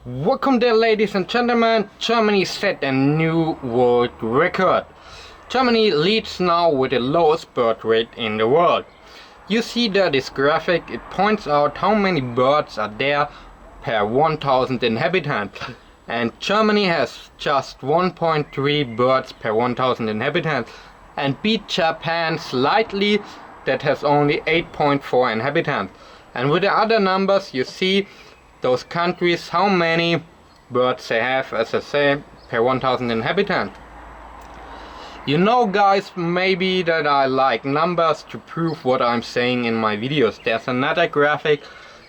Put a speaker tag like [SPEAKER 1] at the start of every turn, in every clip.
[SPEAKER 1] Welcome there, ladies and gentlemen. Germany set a new world record. Germany leads now with the lowest birth rate in the world. You see there this graphic, it points out how many birds are there per 1000 inhabitants. And Germany has just 1.3 birds per 1000 inhabitants and beat Japan slightly, that has only 8.4 inhabitants. And with the other numbers you see those countries, how many birds they have, as I say, per 1000 inhabitants. You know, guys, maybe that I like numbers to prove what I'm saying in my videos. There's another graphic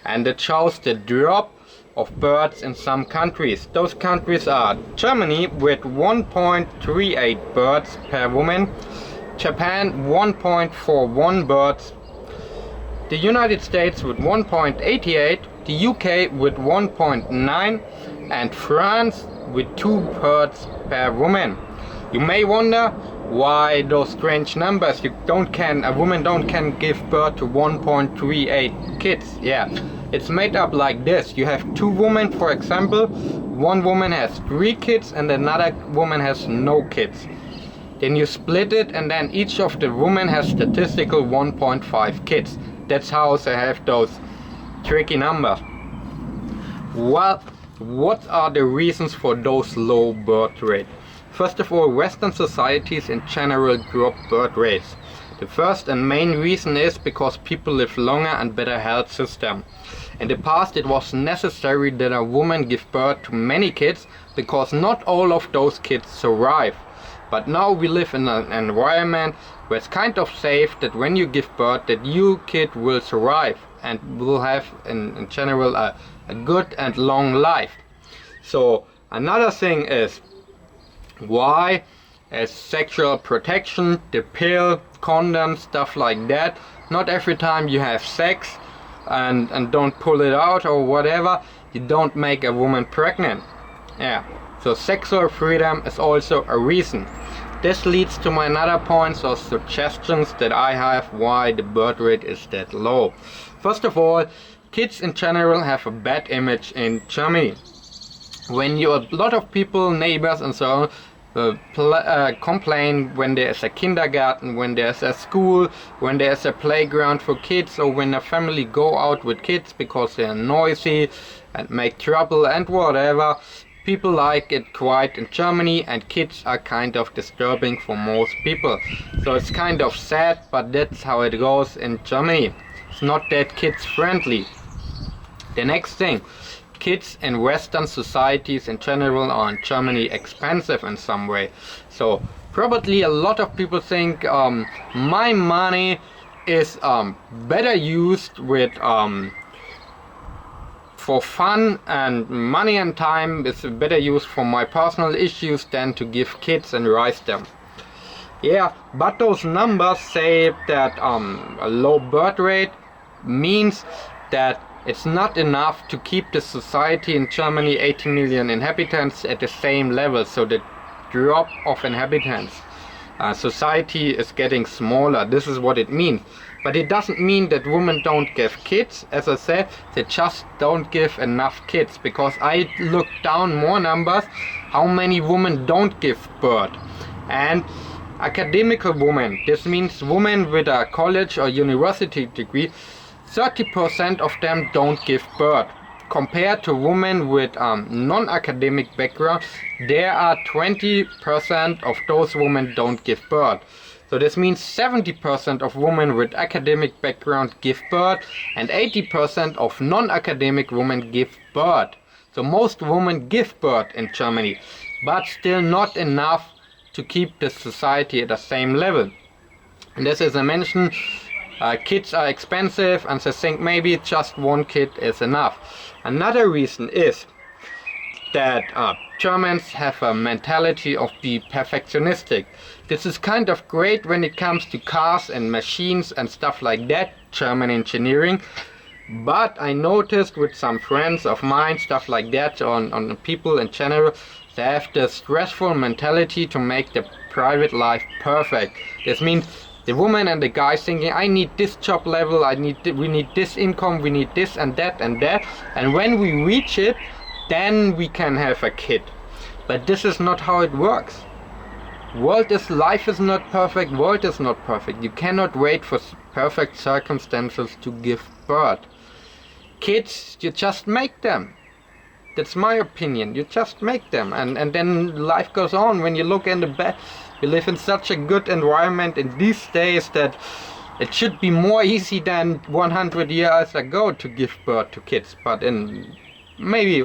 [SPEAKER 1] and it shows the drop of birds in some countries. Those countries are Germany with 1.38 birds per woman, Japan 1.41 birds, the United States with 1.88, the UK with 1.9 and France with 2 birds per woman. You may wonder why those strange numbers. A woman can give birth to 1.38 kids. Yeah, it's made up like this. You have 2 women, for example. One woman has 3 kids and another woman has no kids. Then you split it and then each of the women has statistical 1.5 kids. That's how they have those tricky numbers. Well, what are the reasons for those low birth rates? First of all, Western societies in general drop birth rates. The first and main reason is because people live longer and better health system. In the past it was necessary that a woman give birth to many kids because not all of those kids survive. But now we live in an environment where it's kind of safe that when you give birth that your kid will survive and will have in general a good and long life. So another thing is why as sexual protection, the pill, condoms, stuff like that. Not every time you have sex and don't pull it out or whatever, you don't make a woman pregnant. Yeah. So sexual freedom is also a reason. This leads to my another points or suggestions that I have why the birth rate is that low. First of all, kids in general have a bad image in Germany. When a lot of people, neighbors and so on, complain when there's a kindergarten, when there's a school, when there's a playground for kids, or when a family go out with kids because they're noisy and make trouble and whatever. People like it quiet in Germany and kids are kind of disturbing for most people. So it's kind of sad, but that's how it goes in Germany. It's not that kids friendly. The next thing, kids in Western societies in general are in Germany expensive in some way. So probably a lot of people think my money is better used with for fun, and money and time is better used for my personal issues than to give kids and raise them. Yeah, but those numbers say that a low birth rate means that it's not enough to keep the society in Germany, 80 million inhabitants, at the same level. So the drop of inhabitants, society is getting smaller. This is what it means. But it doesn't mean that women don't give kids. As I said, they just don't give enough kids, because I looked down more numbers how many women don't give birth. And academical women, this means women with a college or university degree, 30% of them don't give birth. Compared to women with non-academic background, there are 20% of those women don't give birth. So this means 70% of women with academic background give birth and 80% of non-academic women give birth. So most women give birth in Germany, but still not enough to keep the society at the same level. And this, as I mentioned, kids are expensive and they think maybe just 1 kid is enough. Another reason is that Germans have a mentality of being perfectionistic. This is kind of great when it comes to cars and machines and stuff like that, German engineering. But I noticed with some friends of mine, stuff like that, on people in general, they have the stressful mentality to make the private life perfect. This means the woman and the guy thinking, I need this job level, we need this income, we need this and that and that. And when we reach it, then we can have a kid. But this is not how it works. Life is not perfect, world is not perfect. You cannot wait for perfect circumstances to give birth. Kids, you just make them. That's my opinion. You just make them, and then life goes on. When you look in the back, we live in such a good environment in these days that it should be more easy than 100 years ago to give birth to kids. But maybe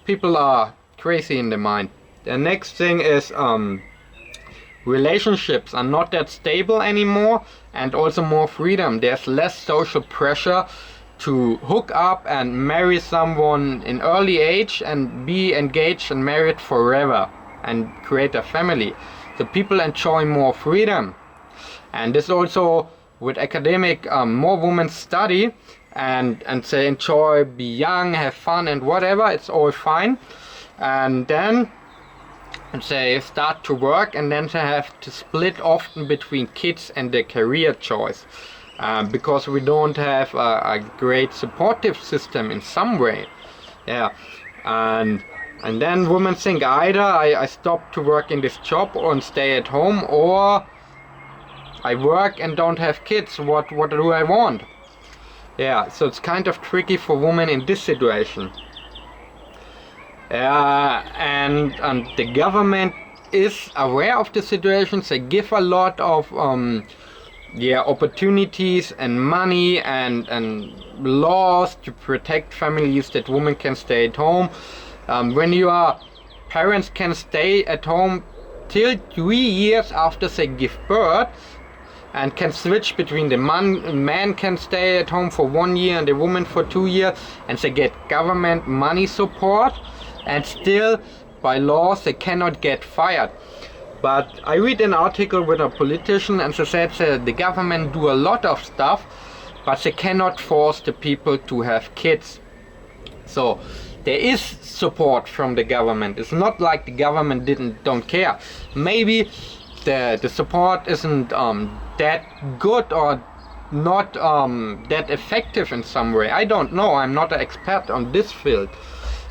[SPEAKER 1] people are crazy in the mind. The next thing is relationships are not that stable anymore, and also more freedom. There's less social pressure to hook up and marry someone in early age and be engaged and married forever and create a family. So people enjoy more freedom. And this also with academic, more women study and they enjoy, be young, have fun and whatever, it's all fine. And then they start to work, and then they have to split often between kids and their career choice. Because we don't have a great supportive system in some way. Yeah, and then women think either I stop to work in this job and stay at home, or I work and don't have kids. What do I want? Yeah, so it's kind of tricky for women in this situation. And the government is aware of the situation. They give a lot of opportunities and money and laws to protect families that women can stay at home. When you are parents can stay at home till 3 years after they give birth, and can switch between the man can stay at home for 1 year and the woman for 2 years, and they get government money support, and still by law they cannot get fired. But I read an article with a politician, and they said the government do a lot of stuff, but they cannot force the people to have kids. So there is support from the government. It's not like the government don't care. Maybe the support isn't that good or not that effective in some way. I don't know. I'm not an expert on this field,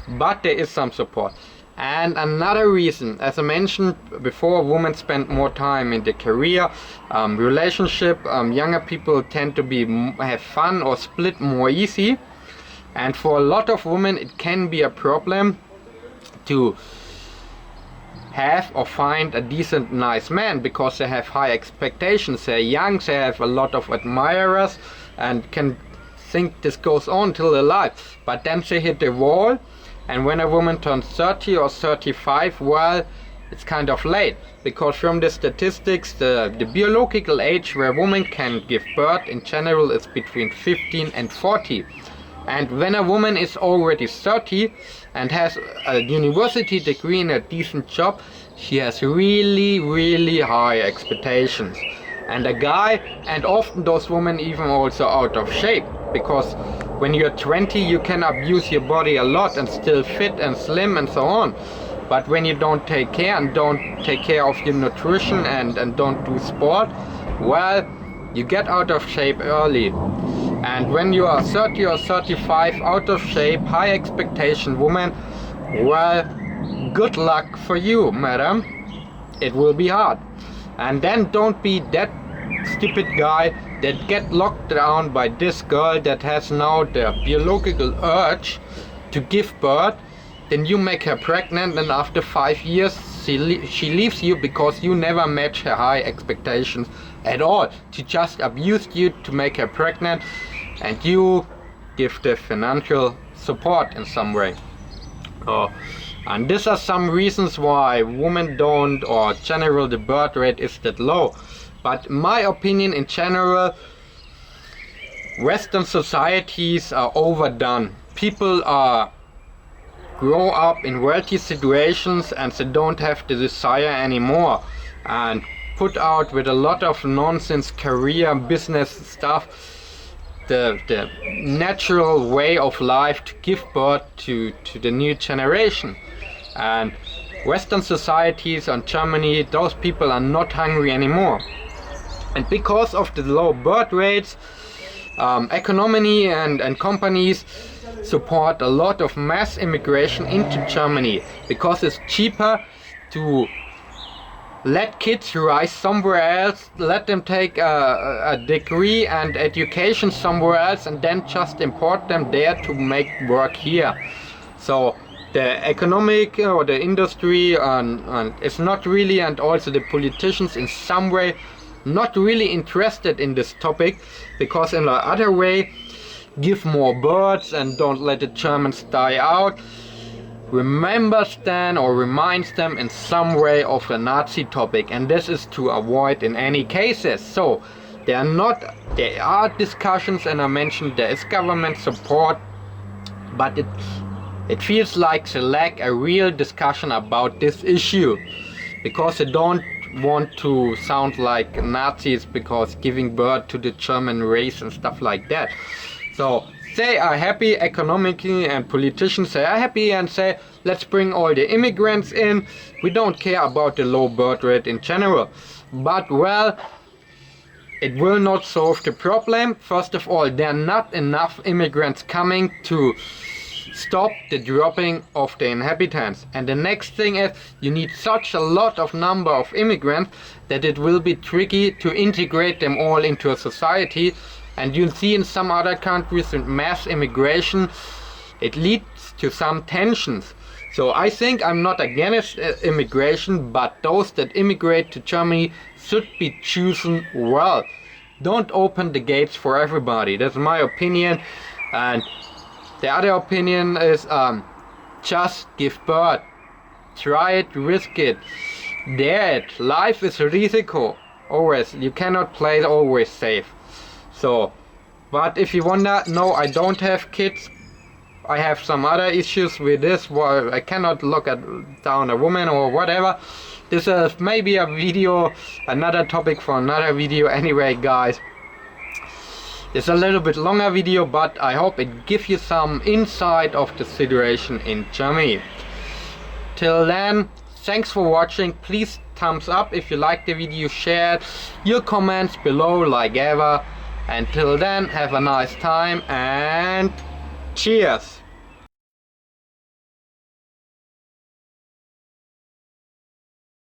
[SPEAKER 1] but there is some support. And another reason, as I mentioned before, women spend more time in the career, relationship. Younger people tend to have fun or split more easy. And for a lot of women, it can be a problem to have or find a decent, nice man, because they have high expectations. They're young, they have a lot of admirers, and can think this goes on till their life. But then they hit the wall. And when a woman turns 30 or 35, well, it's kind of late, because from the statistics, the biological age where a woman can give birth in general is between 15 and 40. And when a woman is already 30 and has a university degree and a decent job, she has really, really high expectations. And a guy, and often those women even also out of shape, because when you're 20 you can abuse your body a lot and still fit and slim and so on. But when you don't take care and don't take care of your nutrition and don't do sport, well, you get out of shape early. And when you are 30 or 35 out of shape, high expectation woman, well, good luck for you, madam. It will be hard. And then don't be that stupid guy that get locked down by this girl that has now the biological urge to give birth. Then you make her pregnant, and after 5 years she leaves you because you never match her high expectations at all. She just abused you to make her pregnant, and you give the financial support in some way. And these are some reasons why women don't, or general the birth rate is that low. But my opinion in general, Western societies are overdone. People grow up in wealthy situations and they don't have the desire anymore, and put out with a lot of nonsense career business stuff the natural way of life to give birth to the new generation. And Western societies and Germany, those people are not hungry anymore. And because of the low birth rates, economy and companies support a lot of mass immigration into Germany, because it's cheaper to let kids rise somewhere else, let them take a degree and education somewhere else, and then just import them there to make work here. So the economic or the industry and is not really, and also the politicians in some way, not really interested in this topic, because in the other way, give more birds and don't let the Germans die out, remembers them or reminds them in some way of the Nazi topic, and this is to avoid in any cases. So there are discussions, and I mentioned there is government support, but it feels like they lack a real discussion about this issue, because they don't want to sound like Nazis because giving birth to the German race and stuff like that. So they are happy economically, and politicians are happy and say, let's bring all the immigrants in, we don't care about the low birth rate in general. But well, it will not solve the problem. First of all, there are not enough immigrants coming to stop the dropping of the inhabitants. And the next thing is, you need such a lot of number of immigrants that it will be tricky to integrate them all into a society. And you'll see in some other countries with mass immigration, it leads to some tensions. So I think I'm not against immigration, but those that immigrate to Germany should be chosen well. Don't open the gates for everybody. That's my opinion. And the other opinion is just give birth. Try it, risk it. Dare it. Life is a risiko. Always. You cannot play always safe. So, but if you wonder, no, I don't have kids. I have some other issues with this. Well, I cannot look down a woman or whatever. This is maybe a video, another topic for another video. Anyway, guys, it's a little bit longer video, but I hope it gives you some insight of the situation in Germany. Till then, thanks for watching. Please thumbs up if you like the video, share it. Your comments below like ever. Until then, have a nice time and cheers!